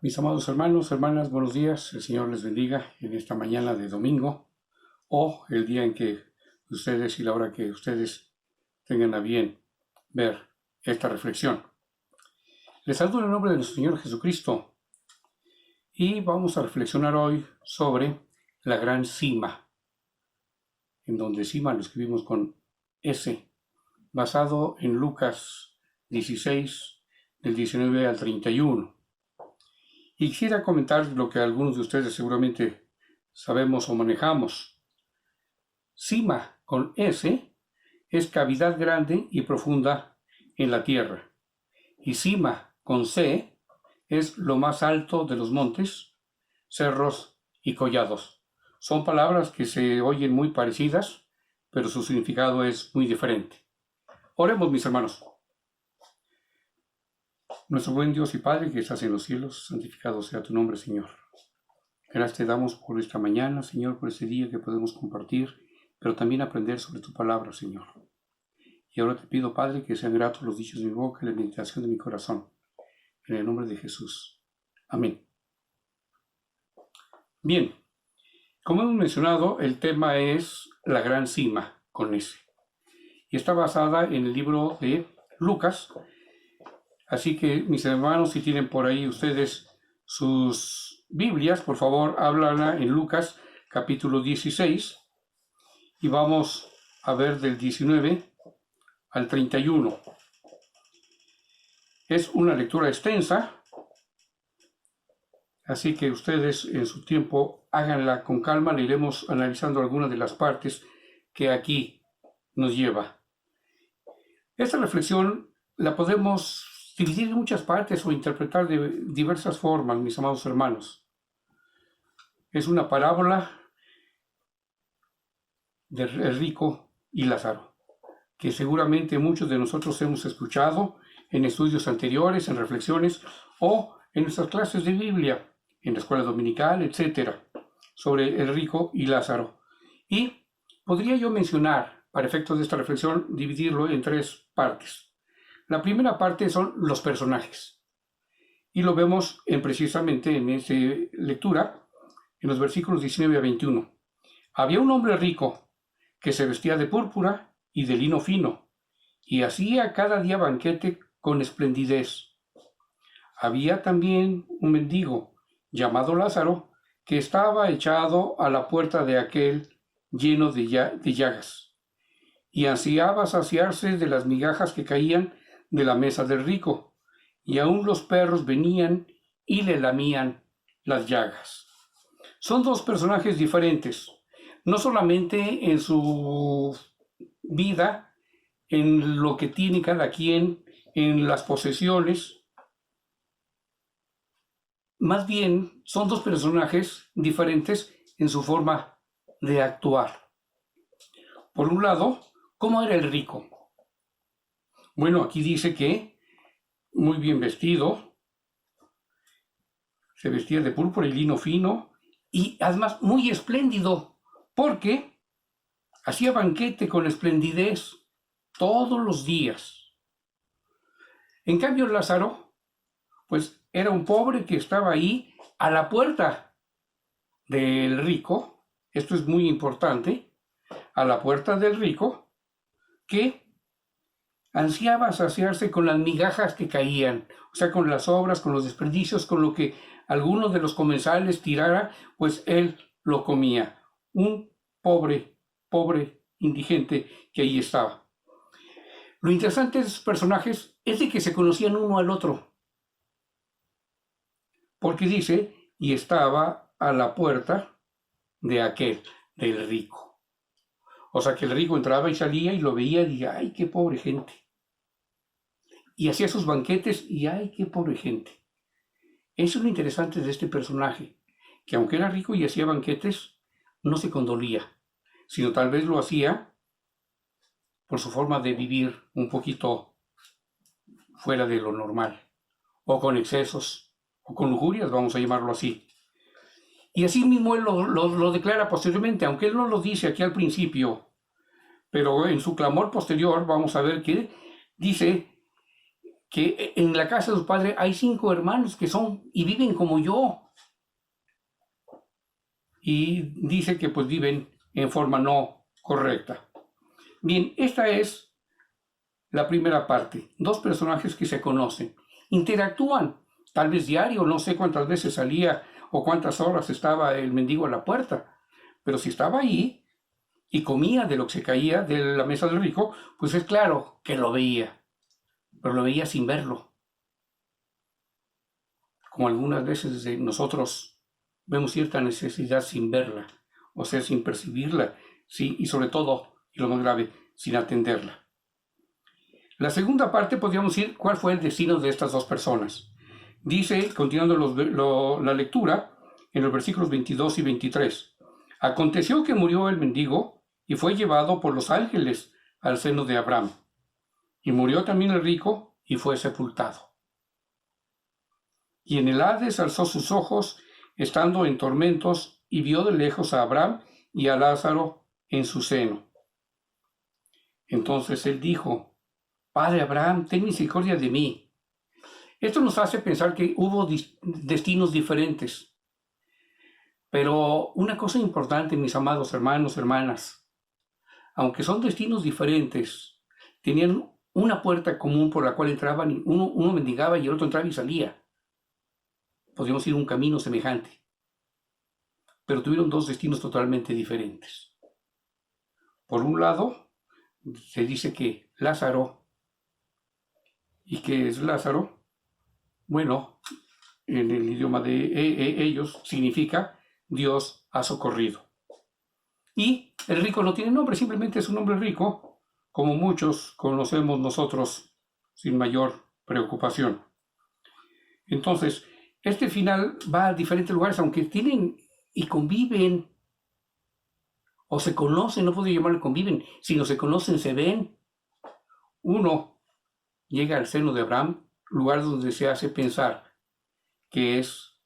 Mis amados hermanos, hermanas, buenos días. El Señor les bendiga en esta mañana de domingo o el día en que ustedes y la hora que ustedes tengan a bien ver esta reflexión. Les saludo en el nombre de nuestro Señor Jesucristo y vamos a reflexionar hoy sobre la gran cima, en donde cima lo escribimos con S, basado en Lucas 16, del 19 al 31. Y quisiera comentar lo que algunos de ustedes seguramente sabemos o manejamos. Cima con S es cavidad grande y profunda en la tierra. Y cima con C es lo más alto de los montes, cerros y collados. Son palabras que se oyen muy parecidas, pero su significado es muy diferente. Oremos, mis hermanos. Nuestro buen Dios y Padre que estás en los cielos, santificado sea tu nombre, Señor. Gracias te damos por esta mañana, Señor, por este día que podemos compartir, pero también aprender sobre tu palabra, Señor. Y ahora te pido, Padre, que sean gratos los dichos de mi boca y la meditación de mi corazón. En el nombre de Jesús. Amén. Bien, como hemos mencionado, el tema es la gran cima, con S. Y está basada en el libro de Lucas. Así que, mis hermanos, si tienen por ahí ustedes sus Biblias, por favor, háblanla en Lucas capítulo 16 y vamos a ver del 19 al 31. Es una lectura extensa, así que ustedes en su tiempo háganla con calma, le iremos analizando algunas de las partes que aquí nos lleva. Esta reflexión la podemos dividir en muchas partes o interpretar de diversas formas, mis amados hermanos. Es una parábola del rico y Lázaro, que seguramente muchos de nosotros hemos escuchado en estudios anteriores, en reflexiones o en nuestras clases de Biblia, en la escuela dominical, etcétera, sobre el rico y Lázaro. Y podría yo mencionar, para efectos de esta reflexión, dividirlo en tres partes. La primera parte son los personajes, y lo vemos precisamente en esta lectura, en los versículos 19 a 21. Había un hombre rico que se vestía de púrpura y de lino fino, y hacía cada día banquete con esplendidez. Había también un mendigo llamado Lázaro, que estaba echado a la puerta de aquel lleno de llagas, y ansiaba saciarse de las migajas que caían de la mesa del rico, y aún los perros venían y le lamían las llagas. Son dos personajes diferentes, no solamente en su vida, en lo que tiene cada quien, en las posesiones, más bien son dos personajes diferentes en su forma de actuar. Por un lado, ¿cómo era el rico? Bueno, aquí dice que muy bien vestido, se vestía de púrpura y lino fino, y además muy espléndido, porque hacía banquete con esplendidez todos los días. En cambio, Lázaro, pues era un pobre que estaba ahí a la puerta del rico, esto es muy importante, a la puerta del rico, que ansiaba saciarse con las migajas que caían, o sea, con las obras, con los desperdicios, con lo que alguno de los comensales tirara, pues él lo comía. Un pobre indigente que ahí estaba. Lo interesante de esos personajes es de que se conocían uno al otro, porque dice, y estaba a la puerta de aquel, del rico. O sea, que el rico entraba y salía y lo veía y decía, ¡ay, qué pobre gente! Y hacía sus banquetes y ¡ay, qué pobre gente! Eso es lo interesante de este personaje, que aunque era rico y hacía banquetes, no se condolía, sino tal vez lo hacía por su forma de vivir un poquito fuera de lo normal, o con excesos, o con lujurias, vamos a llamarlo así. Y así mismo él lo declara posteriormente, aunque él no lo dice aquí al principio, pero en su clamor posterior vamos a ver que dice que en la casa de su padre hay 5 hermanos que son y viven como yo. Y dice que pues viven en forma no correcta. Bien, esta es la primera parte. 2 personajes que se conocen, interactúan, tal vez diario, no sé cuántas veces salía o cuántas horas estaba el mendigo a la puerta, pero si estaba ahí y comía de lo que se caía de la mesa del rico, pues es claro que lo veía, pero lo veía sin verlo, como algunas veces nosotros vemos cierta necesidad sin verla, o sea, sin percibirla, sí, y sobre todo, y lo más grave, sin atenderla. La segunda parte podríamos decir cuál fue el destino de estas 2 personas. Dice, continuando la lectura, en los versículos 22 y 23, aconteció que murió el mendigo y fue llevado por los ángeles al seno de Abraham. Y murió también el rico y fue sepultado. Y en el Hades alzó sus ojos, estando en tormentos, y vio de lejos a Abraham y a Lázaro en su seno. Entonces él dijo, Padre Abraham, ten misericordia de mí. Esto nos hace pensar que hubo destinos diferentes. Pero una cosa importante, mis amados hermanos, hermanas, aunque son destinos diferentes, tenían una puerta común por la cual entraban, y uno mendigaba y el otro entraba y salía. Podríamos ir un camino semejante. Pero tuvieron 2 destinos totalmente diferentes. Por un lado, se dice que Lázaro, ¿y qué es Lázaro? Bueno, en el idioma de ellos significa Dios ha socorrido. Y el rico no tiene nombre, simplemente es un hombre rico, como muchos conocemos nosotros sin mayor preocupación. Entonces, este final va a diferentes lugares, aunque tienen y conviven, o se conocen, no puedo llamarlo conviven, sino se conocen, se ven. Uno llega al seno de Abraham, lugar donde se hace pensar que es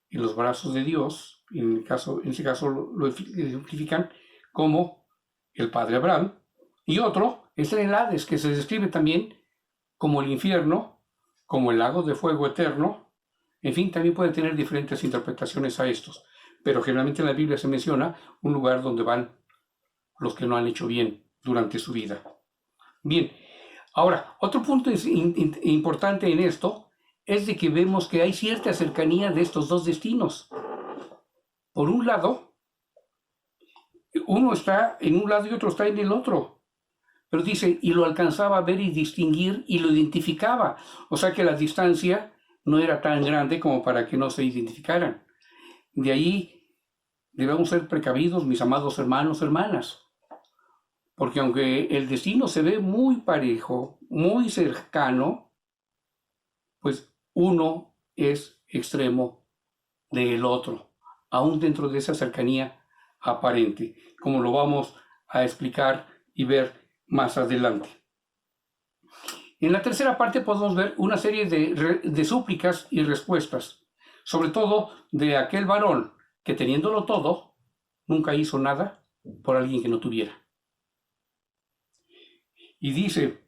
en los brazos de Dios, en ese caso lo identifican como el padre Abraham, y otro es el Hades, que se describe también como el infierno, como el lago de fuego eterno. En fin, también puede tener diferentes interpretaciones a estos, pero generalmente en la Biblia se menciona un lugar donde van los que no han hecho bien durante su vida. Bien, ahora, otro punto importante en esto es de que vemos que hay cierta cercanía de estos 2 destinos. Por un lado, uno está en un lado y otro está en el otro. Pero dice, y lo alcanzaba a ver y distinguir y lo identificaba. O sea que la distancia no era tan grande como para que no se identificaran. De ahí debemos ser precavidos, mis amados hermanos, hermanas. Porque aunque el destino se ve muy parejo, muy cercano, pues uno es extremo del otro, aún dentro de esa cercanía aparente, como lo vamos a explicar y ver más adelante. En la tercera parte podemos ver una serie de súplicas y respuestas, sobre todo de aquel varón que teniéndolo todo, nunca hizo nada por alguien que no tuviera. Y dice,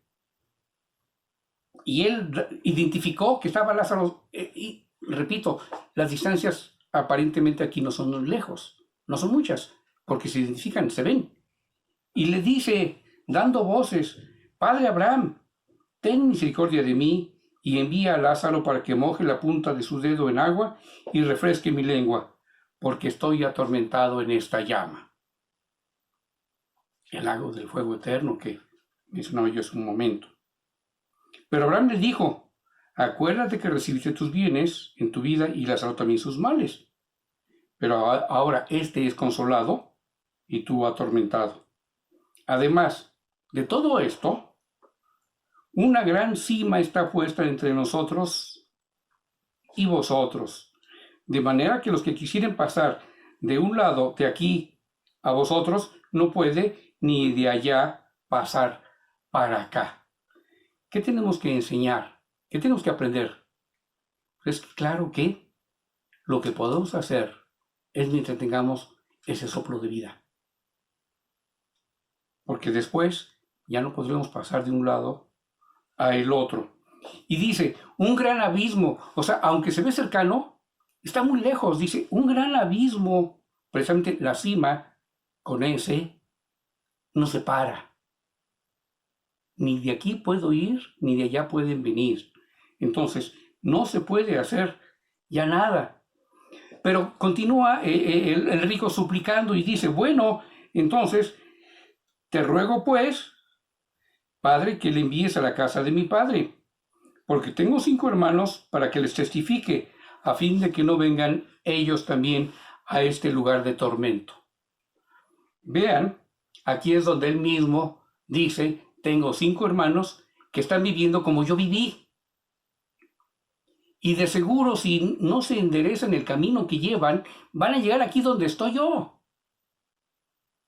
y él identificó que estaba Lázaro, y repito, las distancias aparentemente aquí no son muy lejos, no son muchas, porque se identifican, se ven. Y le dice, dando voces, Padre Abraham, ten misericordia de mí y envía a Lázaro para que moje la punta de su dedo en agua y refresque mi lengua, porque estoy atormentado en esta llama. El lago del fuego eterno que mencionaba yo hace un momento. Pero Abraham le dijo, acuérdate que recibiste tus bienes en tu vida y Lázaro también sus males. Pero ahora este es consolado y tú atormentado. Además de todo esto, una gran cima está puesta entre nosotros y vosotros, de manera que los que quisieren pasar de un lado de aquí a vosotros no puede ni de allá pasar para acá. ¿Qué tenemos que enseñar? ¿Qué tenemos que aprender? Es claro que lo que podemos hacer es mientras tengamos ese soplo de vida. Porque después ya no podremos pasar de un lado a el otro. Y dice, un gran abismo, o sea, aunque se ve cercano, está muy lejos. Dice, un gran abismo, precisamente la cima, con ese, no se para. Ni de aquí puedo ir, ni de allá pueden venir. Entonces, no se puede hacer ya nada. Pero continúa el rico suplicando y dice, bueno, entonces, te ruego pues, Padre, que le envíes a la casa de mi padre, porque tengo 5 hermanos para que les testifique, a fin de que no vengan ellos también a este lugar de tormento. Vean, aquí es donde él mismo dice, tengo 5 hermanos que están viviendo como yo viví. Y de seguro, si no se enderezan el camino que llevan, van a llegar aquí donde estoy yo,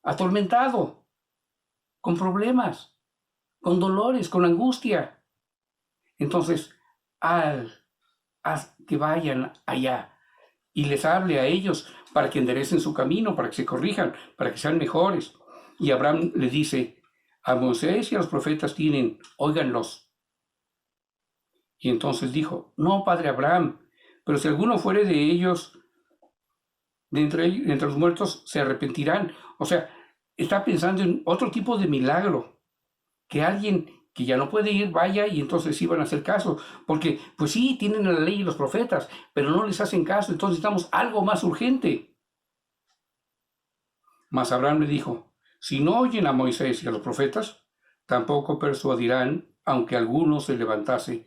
atormentado, con problemas, con dolores, con angustia. Entonces, haz que vayan allá y les hable a ellos para que enderecen su camino, para que se corrijan, para que sean mejores. Y Abraham le dice, a Moisés y a los profetas tienen, óiganlos. Y entonces dijo, no, padre Abraham, pero si alguno fuere de ellos, de entre los muertos, se arrepentirán. O sea, está pensando en otro tipo de milagro, que alguien que ya no puede ir vaya y entonces sí van a hacer caso, porque pues sí, tienen la ley y los profetas, pero no les hacen caso, entonces necesitamos algo más urgente. Mas Abraham le dijo, si no oyen a Moisés y a los profetas, tampoco persuadirán, aunque alguno se levantase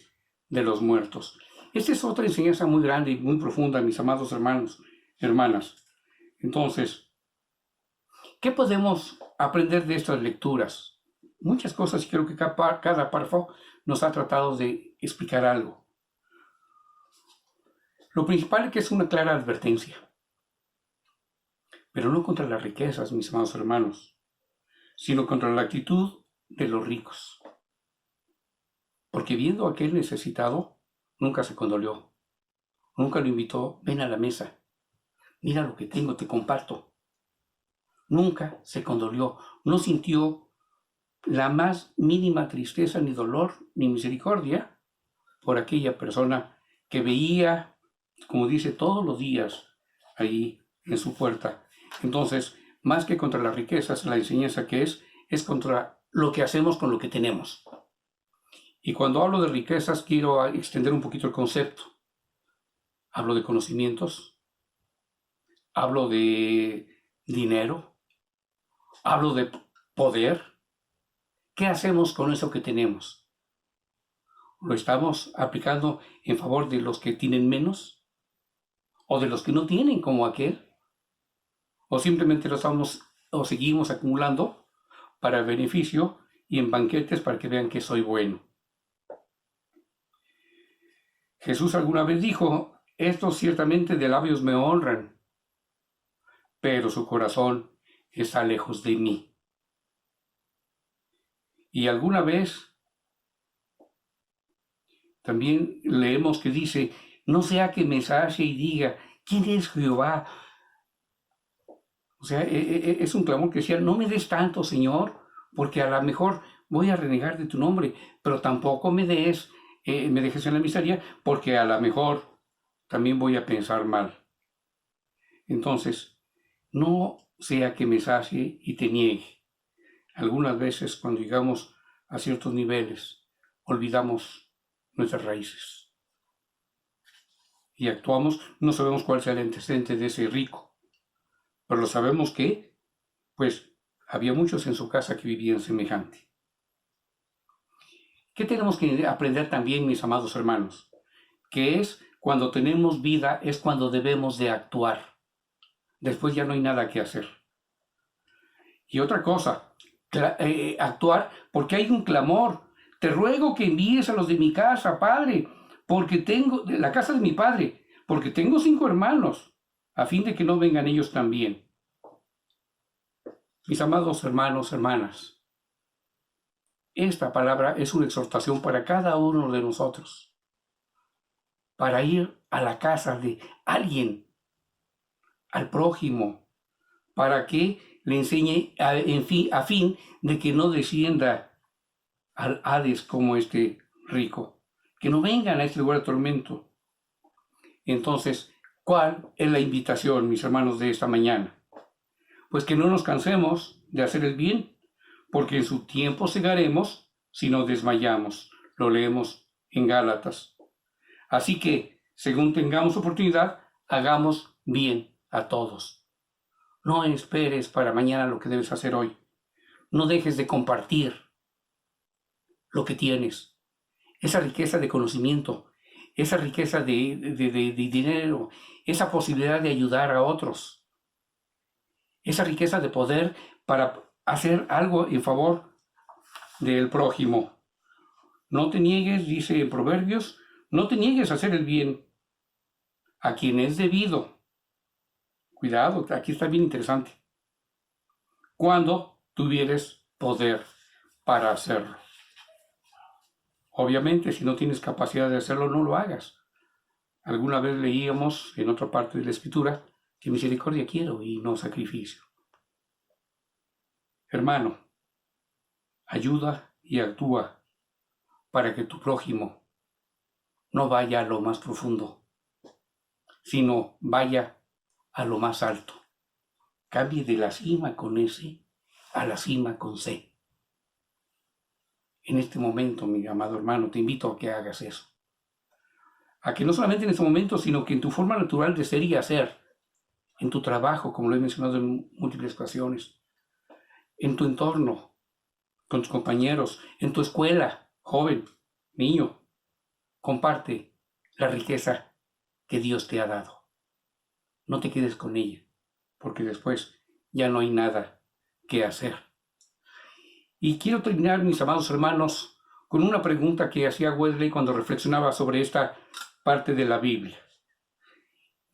de los muertos. Esta es otra enseñanza muy grande y muy profunda, mis amados hermanos, hermanas. Entonces, ¿qué podemos aprender de estas lecturas? Muchas cosas, y creo que cada párrafo nos ha tratado de explicar algo. Lo principal es que es una clara advertencia, pero no contra las riquezas, mis amados hermanos, sino contra la actitud de los ricos. Porque viendo a aquel necesitado, nunca se condolió, nunca lo invitó, ven a la mesa, mira lo que tengo, te comparto. Nunca se condolió, no sintió la más mínima tristeza, ni dolor, ni misericordia por aquella persona que veía, como dice, todos los días ahí en su puerta. Entonces, más que contra las riquezas, la enseñanza que es contra lo que hacemos con lo que tenemos. Y cuando hablo de riquezas, quiero extender un poquito el concepto. Hablo de conocimientos, hablo de dinero, hablo de poder. ¿Qué hacemos con eso que tenemos? ¿Lo estamos aplicando en favor de los que tienen menos? ¿O de los que no tienen como aquel? ¿O simplemente lo estamos o seguimos acumulando para beneficio y en banquetes para que vean que soy bueno? Jesús alguna vez dijo, estos ciertamente de labios me honran, pero su corazón está lejos de mí. Y alguna vez también leemos que dice, no sea que me sacie y diga, ¿quién es Jehová? O sea, es un clamor que decía, no me des tanto, Señor, porque a lo mejor voy a renegar de tu nombre, pero tampoco me dejes en la miseria, porque a lo mejor también voy a pensar mal. Entonces, no sea que me sacie y te niegue. Algunas veces cuando llegamos a ciertos niveles, olvidamos nuestras raíces y actuamos, no sabemos cuál sea el antecedente de ese rico, pero lo sabemos que, pues, había muchos en su casa que vivían semejante. ¿Qué tenemos que aprender también, mis amados hermanos? Que es cuando tenemos vida, es cuando debemos de actuar. Después ya no hay nada que hacer. Y otra cosa, actuar porque hay un clamor. Te ruego que envíes a los de mi casa, Padre, porque tengo, la casa de mi Padre, porque tengo 5 hermanos, a fin de que no vengan ellos también. Mis amados hermanos, hermanas, esta palabra es una exhortación para cada uno de nosotros, para ir a la casa de alguien, al prójimo, para que le enseñe a fin de que no descienda al Hades como este rico, que no vengan a este lugar de tormento. Entonces, ¿cuál es la invitación, mis hermanos, de esta mañana? Pues que no nos cansemos de hacer el bien, porque en su tiempo segaremos si no desmayamos. Lo leemos en Gálatas. Así que, según tengamos oportunidad, hagamos bien a todos. No esperes para mañana lo que debes hacer hoy. No dejes de compartir lo que tienes, esa riqueza de conocimiento, esa riqueza de dinero, esa posibilidad de ayudar a otros, esa riqueza de poder para hacer algo en favor del prójimo. No te niegues, dice en Proverbios, no te niegues a hacer el bien a quien es debido. Cuidado, aquí está bien interesante. Cuando tuvieres poder para hacerlo. Obviamente, si no tienes capacidad de hacerlo, no lo hagas. Alguna vez leíamos en otra parte de la Escritura que misericordia quiero y no sacrificio. Hermano, ayuda y actúa para que tu prójimo no vaya a lo más profundo, sino vaya a lo más alto. Cambie de la cima con S a la cima con C. En este momento, mi amado hermano, te invito a que hagas eso. A que no solamente en este momento, sino que en tu forma natural de ser y hacer, en tu trabajo, como lo he mencionado en múltiples ocasiones, en tu entorno, con tus compañeros, en tu escuela, joven, niño, comparte la riqueza que Dios te ha dado. No te quedes con ella, porque después ya no hay nada que hacer. Y quiero terminar, mis amados hermanos, con una pregunta que hacía Wesley cuando reflexionaba sobre esta parte de la Biblia.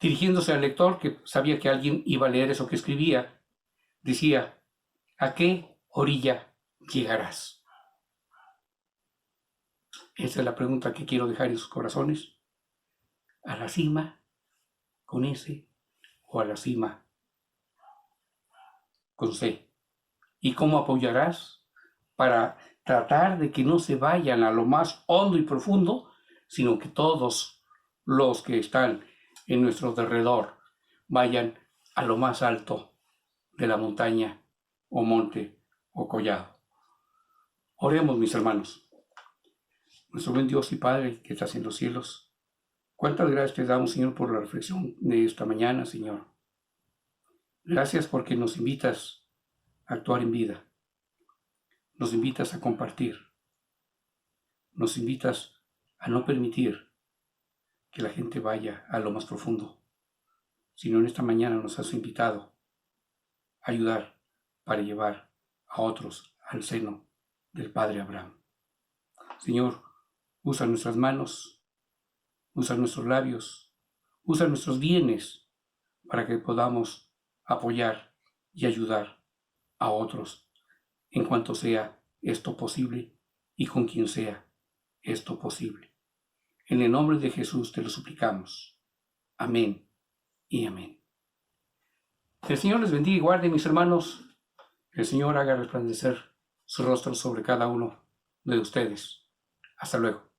Dirigiéndose al lector, que sabía que alguien iba a leer eso que escribía, decía, ¿a qué orilla llegarás? Esa es la pregunta que quiero dejar en sus corazones. ¿A la cima con S o a la cima con C? ¿Y cómo apoyarás para tratar de que no se vayan a lo más hondo y profundo, sino que todos los que están en nuestro derredor vayan a lo más alto de la montaña o monte o collado? Oremos, mis hermanos. Nuestro buen Dios y Padre que estás en los cielos, cuántas gracias te damos, Señor, por la reflexión de esta mañana, Señor. Gracias porque nos invitas a actuar en vida. Nos invitas a compartir. Nos invitas a no permitir que la gente vaya a lo más profundo, sino en esta mañana nos has invitado a ayudar para llevar a otros al seno del Padre Abraham. Señor, usa nuestras manos, usa nuestros labios, usa nuestros bienes para que podamos apoyar y ayudar a otros en cuanto sea esto posible y con quien sea esto posible. En el nombre de Jesús te lo suplicamos. Amén y amén. El Señor les bendiga y guarde, mis hermanos. El Señor haga resplandecer su rostro sobre cada uno de ustedes. Hasta luego.